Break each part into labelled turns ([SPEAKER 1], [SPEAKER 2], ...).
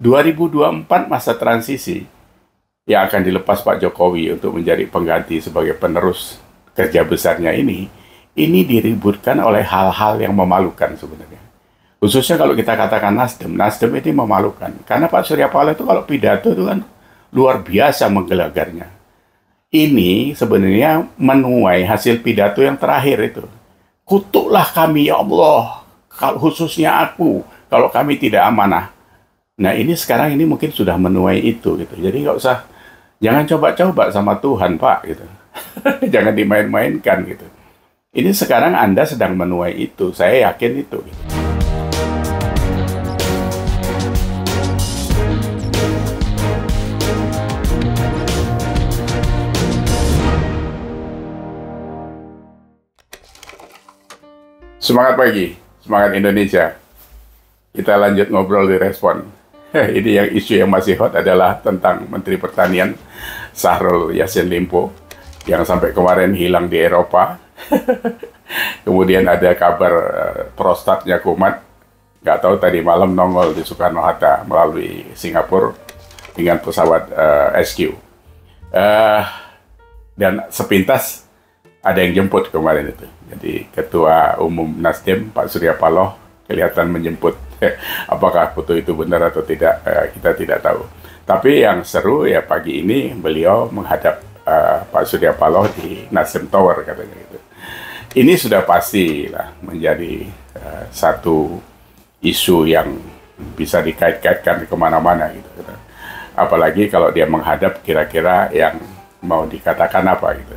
[SPEAKER 1] 2024 masa transisi yang akan dilepas Pak Jokowi untuk menjadi pengganti sebagai penerus kerja besarnya ini diributkan oleh hal-hal yang memalukan sebenarnya. Khususnya kalau kita katakan Nasdem ini memalukan. Karena Pak Surya Paloh itu kalau pidato itu kan luar biasa menggelagarnya. Ini sebenarnya menuai hasil pidato yang terakhir itu. Kutuklah kami ya Allah, khususnya aku, kalau kami tidak amanah. Nah ini sekarang ini mungkin sudah menuai itu gitu. Jadi jangan coba-coba sama Tuhan Pak gitu. Jangan dimain-mainkan gitu. Ini sekarang Anda sedang menuai itu, saya yakin itu. Gitu. Semangat pagi, semangat Indonesia. Kita lanjut ngobrol di Respon. Ini yang isu yang masih hot adalah tentang Menteri Pertanian Syahrul Yassin Limpo yang sampai kemarin hilang di Eropa. Kemudian ada kabar prostatnya kumat. Nggak tahu tadi malam nongol di Soekarno-Hatta melalui Singapura dengan pesawat SQ. Dan sepintas ada yang jemput kemarin itu. Jadi Ketua Umum Nasdem Pak Surya Paloh kelihatan menjemput. Apakah foto itu benar atau tidak, kita tidak tahu. Tapi yang seru ya pagi ini beliau menghadap Pak Surya Paloh di Nasdem Tower katanya gitu. Ini sudah pasti lah menjadi satu isu yang bisa dikait-kaitkan kemana-mana gitu. Apalagi kalau dia menghadap kira-kira yang mau dikatakan apa gitu.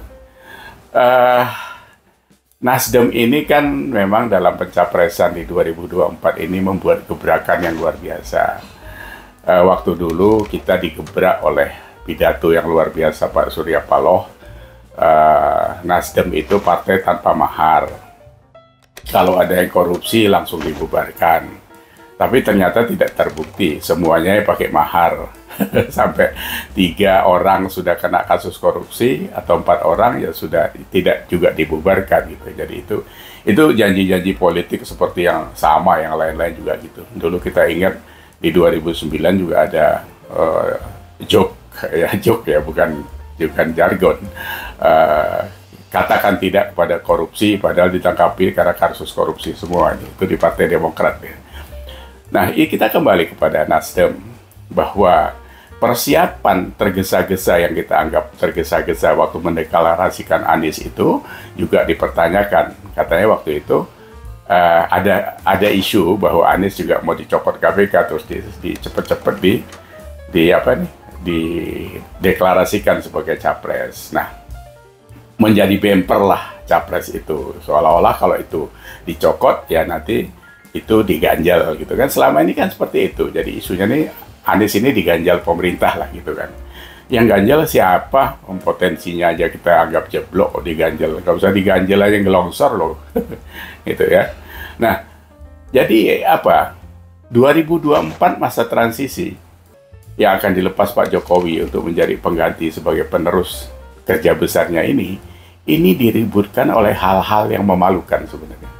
[SPEAKER 1] Nasdem ini kan memang dalam pencapresan di 2024 ini membuat gebrakan yang luar biasa. Waktu dulu kita digebrak oleh pidato yang luar biasa Pak Surya Paloh. Nasdem itu partai tanpa mahar. Kalau ada yang korupsi langsung dibubarkan. Tapi ternyata tidak terbukti, semuanya pakai mahar. Sampai 3 orang sudah kena kasus korupsi atau 4 orang ya sudah tidak juga dibubarkan gitu. Jadi itu janji-janji politik seperti yang sama yang lain-lain juga gitu. Dulu kita ingat di 2009 juga ada joke ya bukan jargon. Katakan tidak kepada korupsi padahal ditangkapi karena kasus korupsi semua itu di Partai Demokrat ya. Nah, kita kembali kepada Nasdem bahwa persiapan tergesa-gesa yang kita anggap tergesa-gesa waktu mendeklarasikan Anies itu juga dipertanyakan. Katanya waktu itu ada isu bahwa Anies juga mau dicopot KPK terus cepet-cepet dideklarasikan sebagai capres. Nah, menjadi bemper lah capres itu. Seolah-olah kalau itu dicokot ya nanti itu diganjal gitu kan. Selama ini kan seperti itu. Jadi isunya nih Anies ini diganjal pemerintah lah gitu kan. Yang ganjal siapa? Potensinya aja kita anggap jeblok diganjal. Gak usah diganjal aja ngelongsor loh. Gitu ya. Nah, jadi apa? 2024 masa transisi yang akan dilepas Pak Jokowi untuk menjadi pengganti sebagai penerus kerja besarnya ini diributkan oleh hal-hal yang memalukan sebenarnya.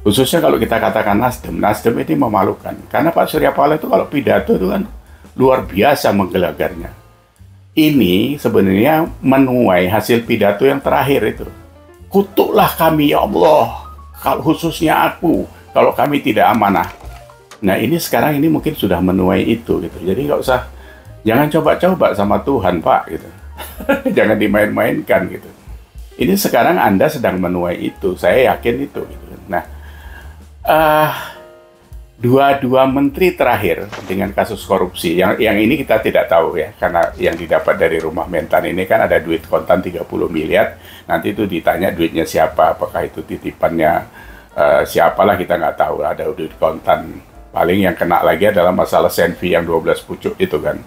[SPEAKER 1] Khususnya kalau kita katakan Nasdem ini memalukan. Karena Pak Surya Paloh itu kalau pidato itu kan luar biasa menggelagarnya. Ini sebenarnya menuai hasil pidato yang terakhir itu. Kutuklah kami ya Allah, khususnya aku, kalau kami tidak amanah. Nah ini sekarang ini mungkin sudah menuai itu gitu. Jadi jangan coba-coba sama Tuhan Pak gitu. Jangan dimain-mainkan gitu. Ini sekarang Anda sedang menuai itu, saya yakin itu gitu. Nah, dua menteri terakhir dengan kasus korupsi yang ini kita tidak tahu ya, karena yang didapat dari rumah Mentan ini kan ada duit kontan 30 miliar. Nanti itu ditanya duitnya siapa, apakah itu titipannya siapalah kita nggak tahu. Ada duit kontan. Paling yang kena lagi adalah masalah Senvi yang 12 pucuk itu kan.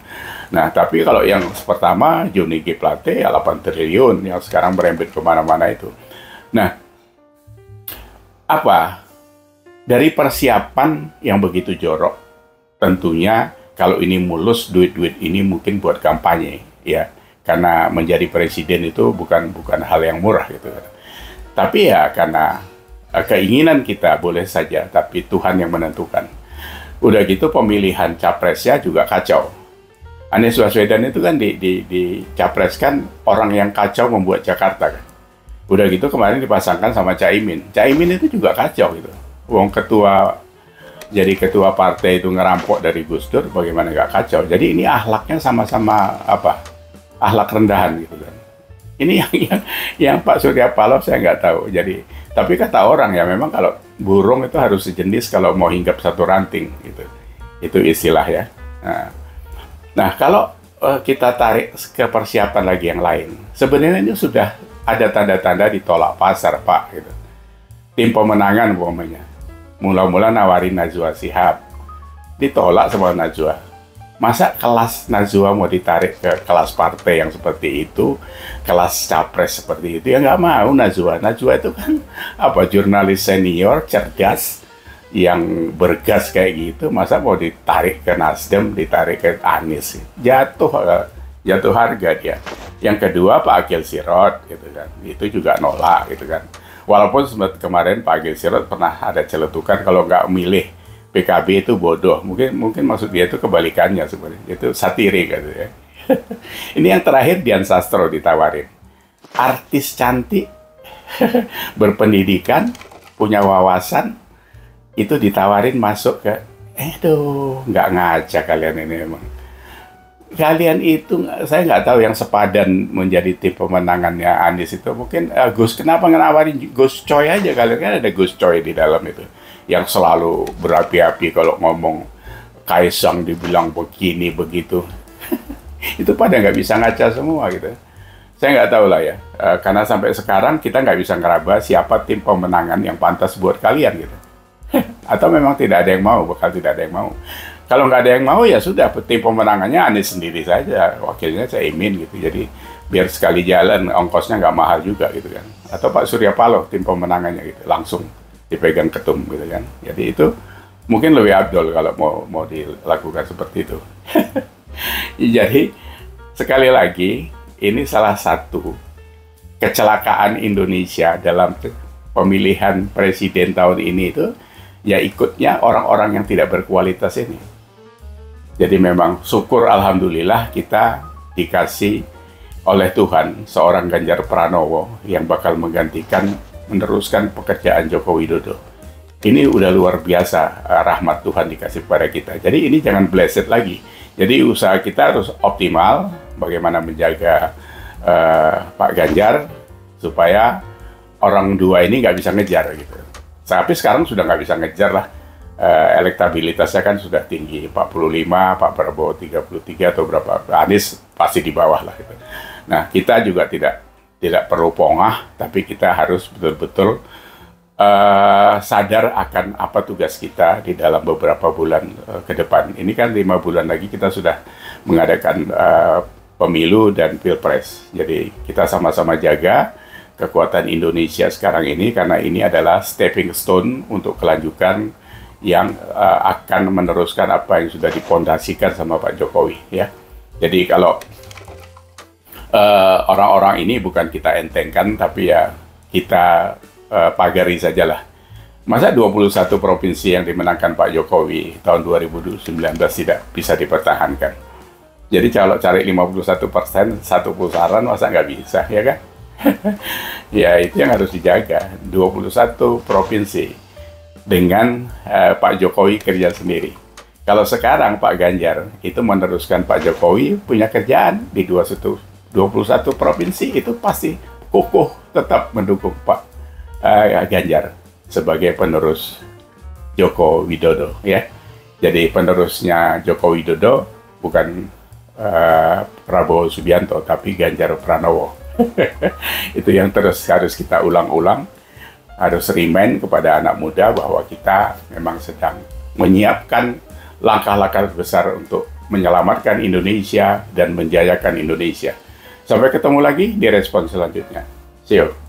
[SPEAKER 1] Nah, tapi kalau yang pertama Johnny G. Plate ya 8 triliun yang sekarang merembet kemana-mana itu. Nah, apa? Dari persiapan yang begitu jorok, tentunya kalau ini mulus duit-duit ini mungkin buat kampanye ya. Karena menjadi presiden itu bukan hal yang murah gitu kan. Tapi ya karena keinginan kita boleh saja, tapi Tuhan yang menentukan. Udah gitu pemilihan capresnya juga kacau. Anies Baswedan itu kan dicapreskan orang yang kacau membuat Jakarta kan. Udah gitu kemarin dipasangkan sama Caimin. Caimin itu juga kacau gitu. Wong jadi ketua partai itu ngerampok dari Gus Dur, bagaimana nggak kacau. Jadi ini ahlaknya sama-sama ahlak rendahan gitu kan. Ini yang Pak Surya Paloh saya nggak tahu. Jadi tapi kata orang ya memang kalau burung itu harus sejenis kalau mau hinggap satu ranting gitu. Itu istilah ya. Nah kalau kita tarik ke persiapan lagi yang lain, sebenarnya ini sudah ada tanda-tanda ditolak pasar Pak gitu. Tim pemenangan umpamanya mula-mula nawarin Najwa Shihab, ditolak sama Najwa. Masa kelas Najwa mau ditarik ke kelas partai yang seperti itu, kelas capres seperti itu, ya nggak mau Najwa. Najwa itu kan jurnalis senior, cerdas, yang bergas kayak gitu, masa mau ditarik ke Nasdem, ditarik ke Anies, jatuh harga dia. Yang kedua Pak Agil Sirot gitu kan, itu juga nolak gitu kan. Walaupun kemarin Pak Agil Sirot pernah ada celetukan kalau nggak milih PKB itu bodoh. Mungkin maksud dia itu kebalikannya sebenarnya. Itu satiri gitu ya. Ini yang terakhir Dian Sastro ditawarin. Artis cantik, berpendidikan, punya wawasan, itu ditawarin masuk ke, nggak ngajak kalian ini emang. Kalian itu, saya nggak tahu yang sepadan menjadi tim pemenangannya Anies itu. Mungkin kenapa nawarin Gus Coy aja, kalian kan ada Gus Coy di dalam itu. Yang selalu berapi-api kalau ngomong Kaisang dibilang begini, begitu. Itu pada nggak bisa ngaca semua gitu. Saya nggak tahu lah ya, karena sampai sekarang kita nggak bisa ngeraba siapa tim pemenangan yang pantas buat kalian gitu. Atau memang tidak ada yang mau, bakal tidak ada yang mau. Kalau nggak ada yang mau ya sudah, tim pemenangannya Anies sendiri saja, wakilnya Caimin gitu. Jadi biar sekali jalan, ongkosnya nggak mahal juga gitu kan. Atau Pak Surya Paloh tim pemenangannya gitu, langsung dipegang ketum gitu kan. Jadi itu mungkin lebih abdol kalau mau dilakukan seperti itu. Jadi sekali lagi ini salah satu kecelakaan Indonesia dalam pemilihan presiden tahun ini itu ya ikutnya orang-orang yang tidak berkualitas ini. Jadi memang syukur alhamdulillah kita dikasih oleh Tuhan seorang Ganjar Pranowo yang bakal meneruskan pekerjaan Joko Widodo. Ini udah luar biasa rahmat Tuhan dikasih kepada kita. Jadi ini jangan blessed lagi. Jadi usaha kita harus optimal bagaimana menjaga Pak Ganjar supaya orang dua ini nggak bisa ngejar gitu. Tapi sekarang sudah nggak bisa ngejar lah. Elektabilitasnya kan sudah tinggi, 45, Pak Prabowo 33 atau berapa, Anies pasti di bawah lah gitu. Nah kita juga tidak perlu pongah, tapi kita harus betul-betul sadar akan apa tugas kita di dalam beberapa bulan ke depan. Ini kan 5 bulan lagi kita sudah mengadakan pemilu dan pilpres. Jadi kita sama-sama jaga kekuatan Indonesia sekarang ini, karena ini adalah stepping stone untuk kelanjutan yang akan meneruskan apa yang sudah dipondasikan sama Pak Jokowi ya. Jadi kalau orang-orang ini bukan kita entengkan, tapi ya kita pagari sajalah. Masa 21 provinsi yang dimenangkan Pak Jokowi tahun 2019 tidak bisa dipertahankan? Jadi kalau cari 51% satu pusaran, masa nggak bisa ya kan? Ya itu yang harus dijaga, 21 provinsi dengan Pak Jokowi kerja sendiri. Kalau sekarang Pak Ganjar itu meneruskan Pak Jokowi punya kerjaan di 21 provinsi, itu pasti kokoh tetap mendukung Pak Ganjar sebagai penerus Joko Widodo ya. Jadi penerusnya Joko Widodo bukan Prabowo Subianto tapi Ganjar Pranowo. Itu yang terus harus kita ulang-ulang. Harus remind kepada anak muda bahwa kita memang sedang menyiapkan langkah-langkah besar untuk menyelamatkan Indonesia dan menjayakan Indonesia. Sampai ketemu lagi di respon selanjutnya. See you.